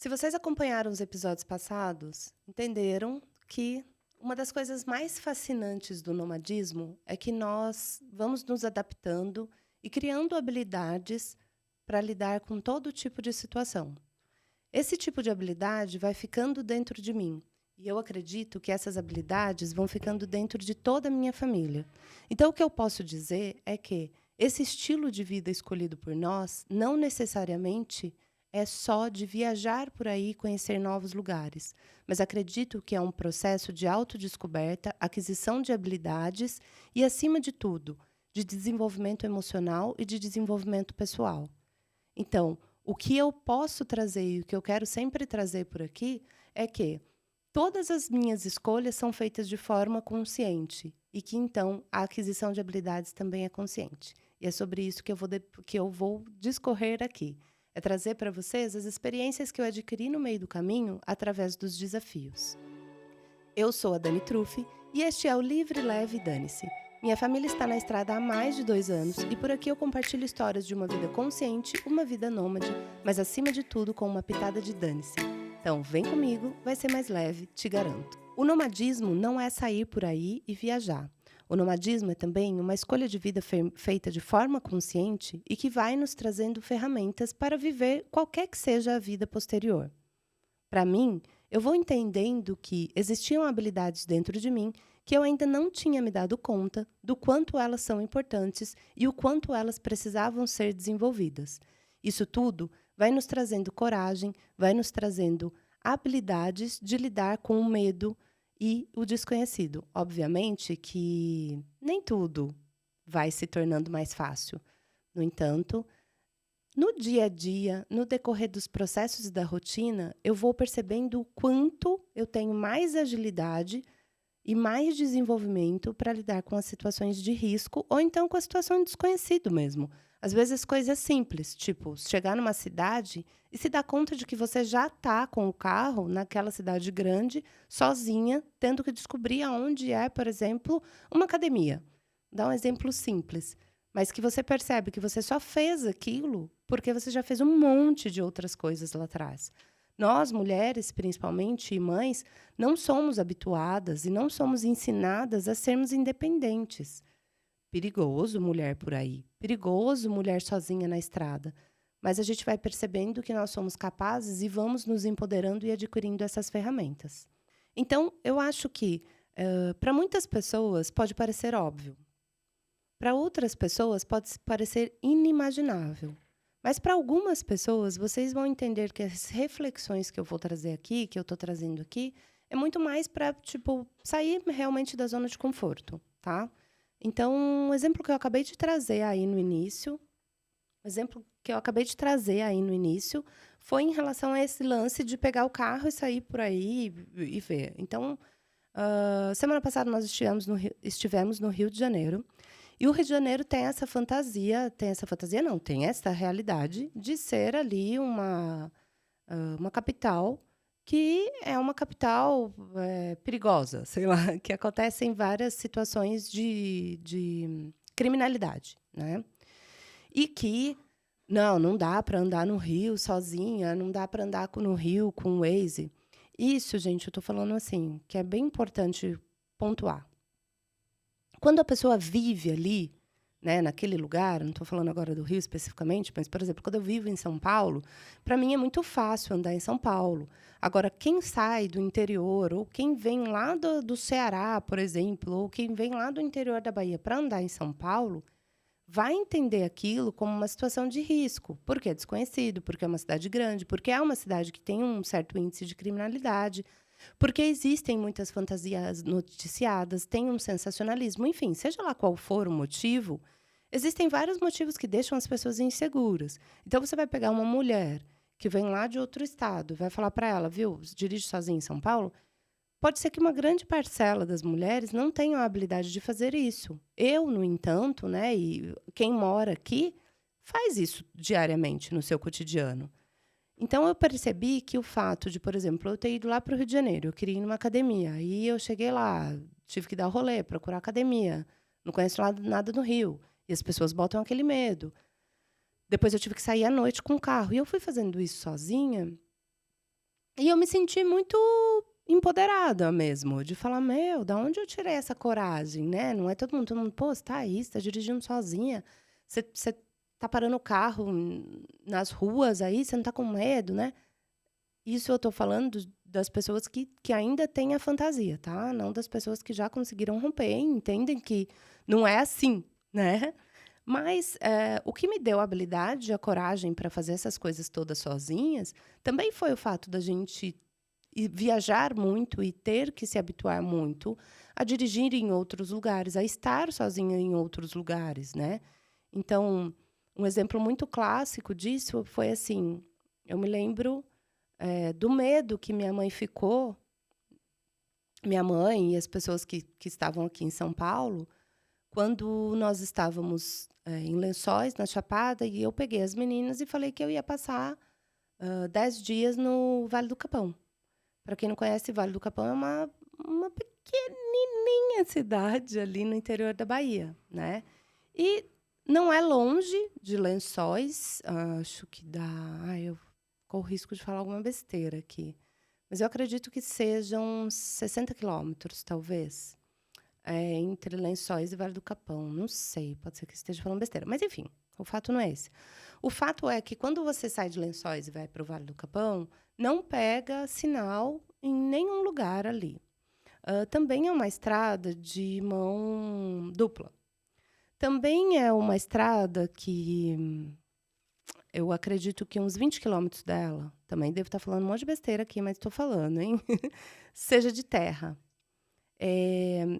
Se vocês acompanharam os episódios passados, entenderam que uma das coisas mais fascinantes do nomadismo é que nós vamos nos adaptando e criando habilidades para lidar com todo tipo de situação. Esse tipo de habilidade vai ficando dentro de mim. E eu acredito que essas habilidades vão ficando dentro de toda a minha família. Então, o que eu posso dizer é que esse estilo de vida escolhido por nós não necessariamente é só de viajar por aí e conhecer novos lugares, mas acredito que é um processo de autodescoberta, aquisição de habilidades e, acima de tudo, de desenvolvimento emocional e de desenvolvimento pessoal. Então, o que eu posso trazer e o que eu quero sempre trazer por aqui é que todas as minhas escolhas são feitas de forma consciente e que, então, a aquisição de habilidades também é consciente. E é sobre isso que eu vou discorrer aqui. É trazer para vocês as experiências que eu adquiri no meio do caminho através dos desafios. Eu sou a Dani Truffi e este é o Livre, Leve e Dane-se. Minha família está na estrada há mais de 2 anos e por aqui eu compartilho histórias de uma vida consciente, uma vida nômade, mas acima de tudo com uma pitada de dane-se. Então vem comigo, vai ser mais leve, te garanto. O nomadismo não é sair por aí e viajar. O nomadismo é também uma escolha de vida feita de forma consciente e que vai nos trazendo ferramentas para viver qualquer que seja a vida posterior. Para mim, eu vou entendendo que existiam habilidades dentro de mim que eu ainda não tinha me dado conta do quanto elas são importantes e o quanto elas precisavam ser desenvolvidas. Isso tudo vai nos trazendo coragem, vai nos trazendo habilidades de lidar com o medo e o desconhecido. Obviamente que nem tudo vai se tornando mais fácil. No entanto, no dia a dia, no decorrer dos processos da rotina, eu vou percebendo o quanto eu tenho mais agilidade e mais desenvolvimento para lidar com as situações de risco ou então com a situação de desconhecido mesmo. Às vezes coisas simples, tipo chegar numa cidade e se dar conta de que você já está com o carro naquela cidade grande, sozinha, tendo que descobrir aonde é, por exemplo, uma academia. Vou dar um exemplo simples, mas que você percebe que você só fez aquilo porque você já fez um monte de outras coisas lá atrás. Nós, mulheres, principalmente, e mães, não somos habituadas e não somos ensinadas a sermos independentes. Perigoso mulher por aí, perigoso mulher sozinha na estrada. Mas a gente vai percebendo que nós somos capazes e vamos nos empoderando e adquirindo essas ferramentas. Então, eu acho que, para muitas pessoas, pode parecer óbvio. Para outras pessoas, pode parecer inimaginável. Mas para algumas pessoas, vocês vão entender que as reflexões que eu vou trazer aqui, que eu estou trazendo aqui, é muito mais para, tipo, sair realmente da zona de conforto, tá? Então, um exemplo que eu acabei de trazer aí no início, foi em relação a esse lance de pegar o carro e sair por aí e ver. Então, semana passada nós estivemos no Rio de Janeiro. E o Rio de Janeiro tem essa realidade de ser ali uma capital que é uma capital perigosa, sei lá, que acontecem várias situações de criminalidade, né? E que não dá para andar no Rio sozinha, não dá para andar no Rio com o Waze. Isso, gente, eu estou falando assim, que é bem importante pontuar. Quando a pessoa vive ali, né, naquele lugar, não estou falando agora do Rio especificamente, mas, por exemplo, quando eu vivo em São Paulo, para mim é muito fácil andar em São Paulo. Agora, quem sai do interior, ou quem vem lá do Ceará, por exemplo, ou quem vem lá do interior da Bahia para andar em São Paulo, vai entender aquilo como uma situação de risco, porque é desconhecido, porque é uma cidade grande, porque é uma cidade que tem um certo índice de criminalidade, porque existem muitas fantasias noticiadas, tem um sensacionalismo, enfim, seja lá qual for o motivo, existem vários motivos que deixam as pessoas inseguras. Então, você vai pegar uma mulher que vem lá de outro estado, vai falar para ela, viu, dirige sozinha em São Paulo, pode ser que uma grande parcela das mulheres não tenha a habilidade de fazer isso. Eu, no entanto, né, e quem mora aqui, faz isso diariamente no seu cotidiano. Então, eu percebi que o fato de, por exemplo, eu ter ido lá para o Rio de Janeiro, eu queria ir numa academia, aí eu cheguei lá, tive que dar o rolê, procurar academia, não conheço nada no Rio, e as pessoas botam aquele medo. Depois eu tive que sair à noite com o carro, e eu fui fazendo isso sozinha, E eu me senti muito empoderada mesmo, de falar: "Meu, da onde eu tirei essa coragem, né, não é todo mundo: 'Pô, você tá aí, você tá dirigindo sozinha, você tá parando o carro nas ruas aí, você não tá com medo, né?'" Isso eu tô falando das pessoas que ainda têm a fantasia, tá, não das pessoas que já conseguiram romper e entendem que não é assim, né. Mas, o que me deu a habilidade, a coragem para fazer essas coisas todas sozinhas, também foi o fato da gente viajar muito e ter que se habituar muito a dirigir em outros lugares, a estar sozinha em outros lugares, né. Então, um exemplo muito clássico disso foi assim, eu me lembro, do medo que minha mãe e as pessoas que estavam aqui em São Paulo, quando nós estávamos, em Lençóis, na Chapada, e eu peguei as meninas e falei que eu ia passar, 10 dias no Vale do Capão. Para quem não conhece, Vale do Capão é uma pequenininha cidade ali no interior da Bahia, né. E não é longe de Lençóis, acho que dá eu corro o risco de falar alguma besteira aqui, mas eu acredito que sejam uns 60 quilômetros, talvez. Entre Lençóis e Vale do Capão, não sei, pode ser que esteja falando besteira, mas enfim, o fato não é esse. O fato é que quando você sai de Lençóis e vai para o Vale do Capão, não pega sinal em nenhum lugar ali. Também é uma estrada de mão dupla. Também é uma estrada que eu acredito que uns 20 quilômetros dela, também devo estar falando um monte de besteira aqui, mas estou falando, hein, seja de terra.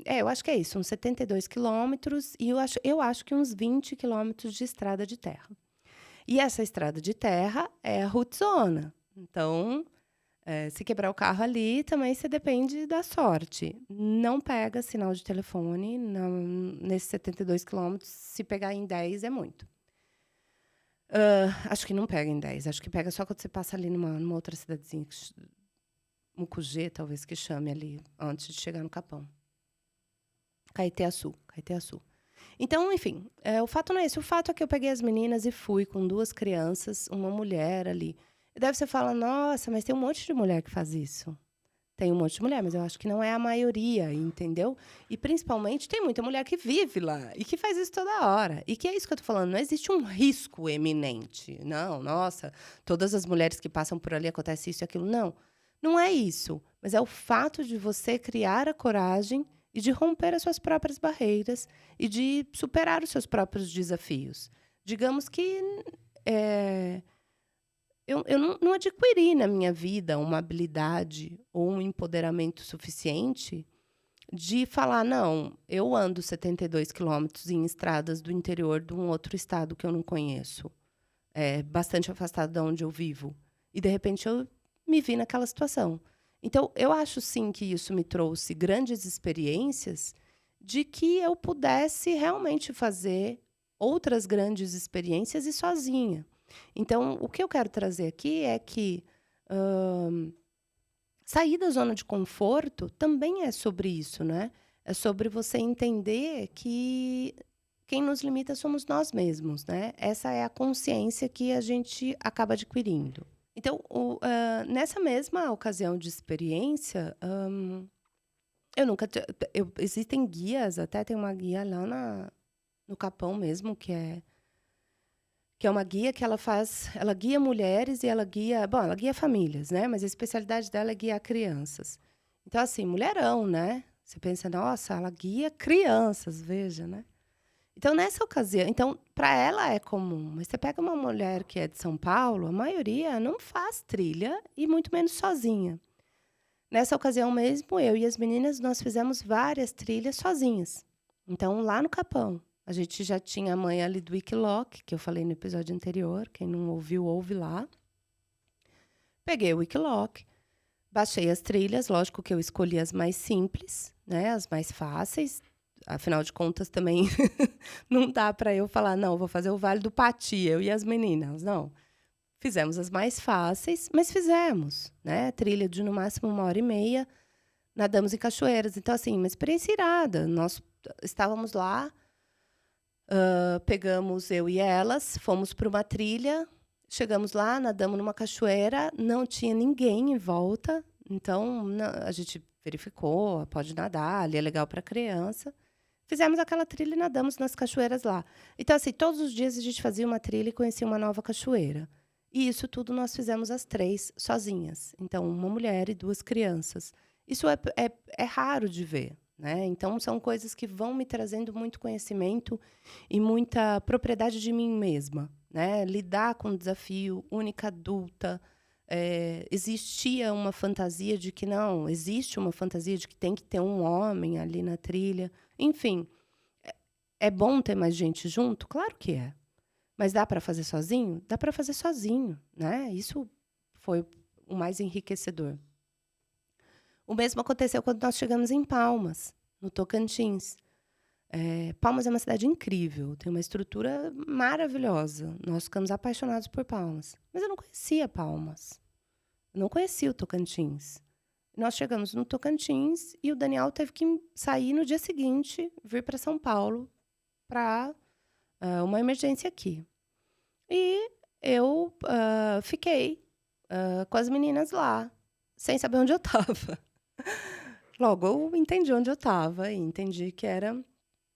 Eu acho que é isso, uns 72 quilômetros e eu acho que uns 20 quilômetros de estrada de terra. E essa estrada de terra é a rutezona, então, se quebrar o carro ali, também você depende da sorte. Não pega sinal de telefone nesses 72 quilômetros, se pegar em 10 é muito. Acho que não pega em 10, acho que pega só quando você passa ali numa outra cidadezinha, Mucugê, talvez que chame ali, antes de chegar no Capão. Caeté-Açu. Então, enfim, o fato não é esse. O fato é que eu peguei as meninas e fui com 2 crianças, uma mulher ali. E daí você fala: "Nossa, mas tem um monte de mulher que faz isso". Tem um monte de mulher, mas eu acho que não é a maioria, entendeu? E, principalmente, tem muita mulher que vive lá e que faz isso toda hora. E que é isso que eu tô falando, não existe um risco eminente. Não, nossa, todas as mulheres que passam por ali acontece isso e aquilo. Não, não é isso. Mas é o fato de você criar a coragem e de romper as suas próprias barreiras e de superar os seus próprios desafios. Digamos que, eh eu não adquiri na minha vida uma habilidade ou um empoderamento suficiente de falar: "Não, eu ando 72 quilômetros em estradas do interior de um outro estado que eu não conheço, bastante afastado da onde eu vivo", e de repente eu me vi naquela situação. Então eu acho sim que isso me trouxe grandes experiências de que eu pudesse realmente fazer outras grandes experiências e sozinha. Então, o que eu quero trazer aqui é que, sair da zona de conforto também é sobre isso, né. É sobre você entender que quem nos limita somos nós mesmos, né. Essa é a consciência que a gente acaba adquirindo. Então, nessa mesma ocasião de experiência, eu nunca ti existem guias, até tem uma guia lá no Capão mesmo, que é uma guia que ela guia mulheres e ela guia famílias, né, mas a especialidade dela é guiar crianças. Então, assim, mulherão, né, você pensa: "Nossa, ela guia crianças", veja, né. Então, nessa ocasião para ela é comum, mas você pega uma mulher que é de São Paulo, a maioria não faz trilha e muito menos sozinha. Nessa ocasião mesmo, eu e as meninas, nós fizemos várias trilhas sozinhas. Então, lá no Capão, a gente já tinha a manha ali do Wikiloc, que eu falei no episódio anterior, quem não ouviu, ouve lá. Peguei o Wikiloc, baixei as trilhas, lógico que eu escolhi as mais simples, né, as mais fáceis, afinal de contas também não dá para eu falar: "Não, vou fazer o Vale do Pati, eu e as meninas", não. Fizemos as mais fáceis, mas fizemos, né, trilha de no máximo 1h30, nadamos em cachoeiras, então assim, uma experiência irada. Nós estávamos lá, pegamos eu e elas, fomos para uma trilha, Chegamos lá, nadamos numa cachoeira, não tinha ninguém em volta, então a gente verificou, pode nadar, ali é legal para criança. Fizemos aquela trilha e nadamos nas cachoeiras lá. Então, assim, todos os dias a gente fazia uma trilha e conhecia uma nova cachoeira. E isso tudo nós fizemos as 3 sozinhas. Então, uma mulher e 2 crianças. Isso é raro de ver, né? Então, são coisas que vão me trazendo muito conhecimento e muita propriedade de mim mesma, né? Lidar com o desafio, única adulta. Existia uma fantasia de que não, existe uma fantasia de que tem que ter um homem ali na trilha. Enfim, é bom ter mais gente junto? Claro que é. Mas dá para fazer sozinho? Dá para fazer sozinho, né? Isso foi o mais enriquecedor. O mesmo aconteceu quando nós chegamos em Palmas, no Tocantins. Palmas é uma cidade incrível, tem uma estrutura maravilhosa. Nós ficamos apaixonados por Palmas. Mas eu não conhecia Palmas. Eu não conhecia o Tocantins. Nós chegamos no Tocantins e o Daniel teve que sair no dia seguinte, vir para São Paulo para uma emergência aqui. E eu fiquei com as meninas lá, sem saber onde eu estava. Logo, eu entendi onde eu estava e entendi que era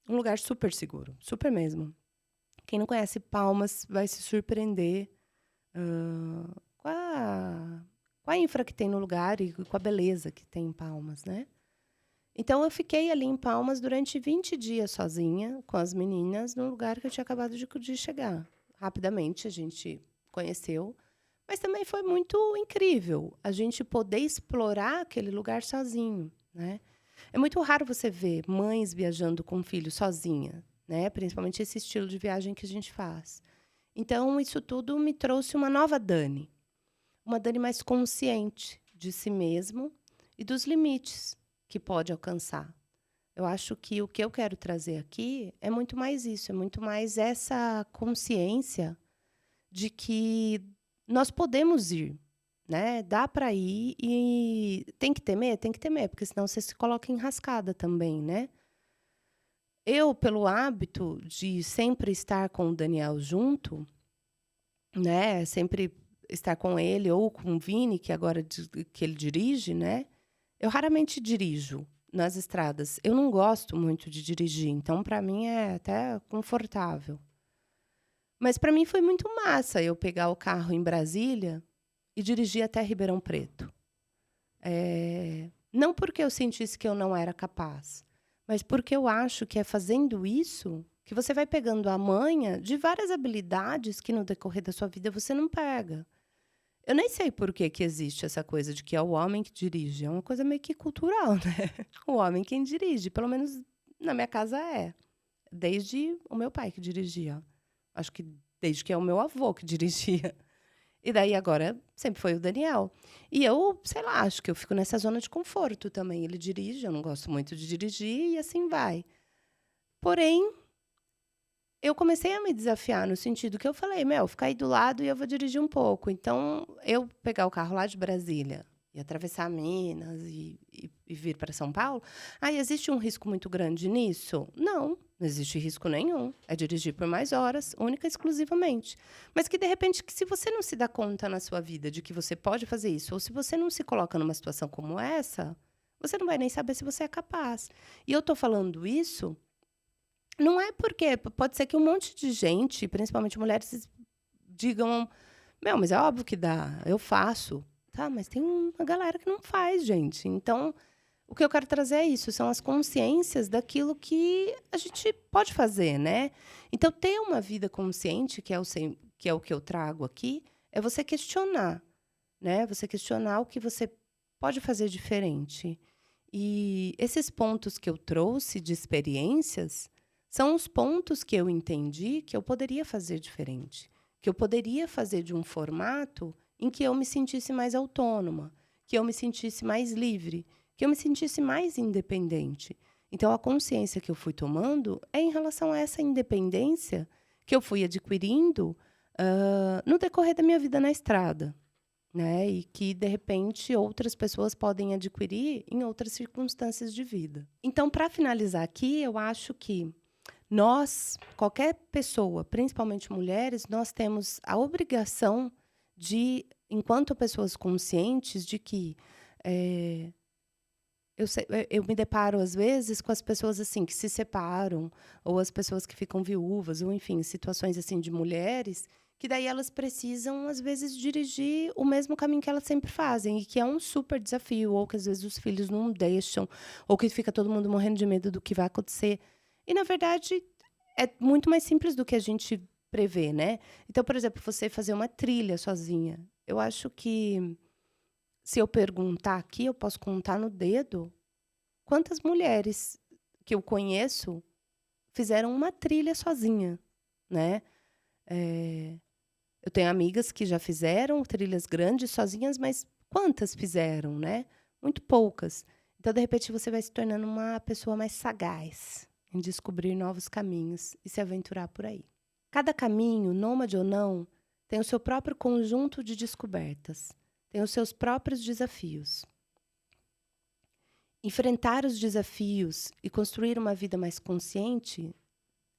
um lugar super seguro, super mesmo. Quem não conhece Palmas vai se surpreender com a infra que tem no lugar e com a beleza que tem em Palmas, né? Então, eu fiquei ali em Palmas durante 20 dias sozinha, com as meninas, num lugar que eu tinha acabado de chegar. Rapidamente, a gente conheceu. Mas também foi muito incrível a gente poder explorar aquele lugar sozinho, né? É muito raro você ver mães viajando com filhos sozinha, né? Principalmente esse estilo de viagem que a gente faz. Então, isso tudo me trouxe uma nova Dani. Uma Dani mais consciente de si mesmo e dos limites que pode alcançar. Eu acho que o que eu quero trazer aqui é muito mais isso, é muito mais essa consciência de que nós podemos ir, né? Dá para ir e tem que temer, porque senão você se coloca enrascada também, né? Eu, pelo hábito de sempre estar com o Daniel junto, né? Sempre estar com ele ou com o Vini, que agora que ele dirige, né? Eu raramente dirijo nas estradas. Eu não gosto muito de dirigir, então para mim é até confortável. Mas para mim foi muito massa eu pegar o carro em Brasília e dirigir até Ribeirão Preto. Não porque eu sentisse que eu não era capaz, mas porque eu acho que é fazendo isso que você vai pegando a manha de várias habilidades que no decorrer da sua vida você não pega. Eu nem sei por que existe essa coisa de que é o homem que dirige. É uma coisa meio que cultural, né? O homem quem dirige, pelo menos na minha casa é. Desde o meu pai que dirigia. Acho que desde que é o meu avô que dirigia. E daí agora sempre foi o Daniel. E eu, sei lá, acho que eu fico nessa zona de conforto também. Ele dirige, eu não gosto muito de dirigir e assim vai. Porém, eu comecei a me desafiar no sentido que eu falei, fica aí do lado e eu vou dirigir um pouco. Então, eu pegar o carro lá de Brasília e atravessar Minas e vir para São Paulo, existe um risco muito grande nisso? Não existe risco nenhum. É dirigir por mais horas, única e exclusivamente. Mas que, de repente, que se você não se dá conta na sua vida de que você pode fazer isso, ou se você não se coloca numa situação como essa, você não vai nem saber se você é capaz. E eu estou falando isso não é porque pode ser que um monte de gente, principalmente mulheres, digam: mas é óbvio que dá, eu faço. Tá, mas tem uma galera que não faz, gente. Então, o que eu quero trazer é isso, são as consciências daquilo que a gente pode fazer, né? Então, ter uma vida consciente, que é o que eu trago aqui, é você questionar, né? Você questionar o que você pode fazer diferente. E esses pontos que eu trouxe de experiências são os pontos que eu entendi que eu poderia fazer diferente, que eu poderia fazer de um formato em que eu me sentisse mais autônoma, que eu me sentisse mais livre, que eu me sentisse mais independente. Então, a consciência que eu fui tomando é em relação a essa independência que eu fui adquirindo no decorrer da minha vida na estrada, né? E que, de repente, outras pessoas podem adquirir em outras circunstâncias de vida. Então, para finalizar aqui, eu acho que Nós, qualquer pessoa, principalmente mulheres, nós temos a obrigação de, enquanto pessoas conscientes, de que eu me deparo, às vezes, com as pessoas assim que se separam, ou as pessoas que ficam viúvas, ou enfim, situações assim de mulheres, que daí elas precisam, às vezes, dirigir o mesmo caminho que elas sempre fazem, e que é um super desafio, ou que às vezes os filhos não deixam, ou que fica todo mundo morrendo de medo do que vai acontecer. E, na verdade, é muito mais simples do que a gente prevê, né? Então, por exemplo, você fazer uma trilha sozinha. Eu acho que, se eu perguntar aqui, eu posso contar no dedo quantas mulheres que eu conheço fizeram uma trilha sozinha, né? Eu tenho amigas que já fizeram trilhas grandes sozinhas, mas quantas fizeram, né? Muito poucas. Então, de repente, você vai se tornando uma pessoa mais sagaz em descobrir novos caminhos e se aventurar por aí. Cada caminho, nômade ou não, tem o seu próprio conjunto de descobertas, tem os seus próprios desafios. Enfrentar os desafios e construir uma vida mais consciente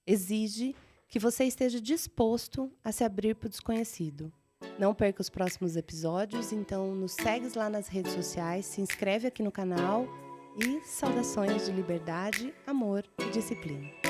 exige que você esteja disposto a se abrir para o desconhecido. Não perca os próximos episódios, então nos segue lá nas redes sociais, se inscreve aqui no canal e saudações de liberdade, amor e disciplina.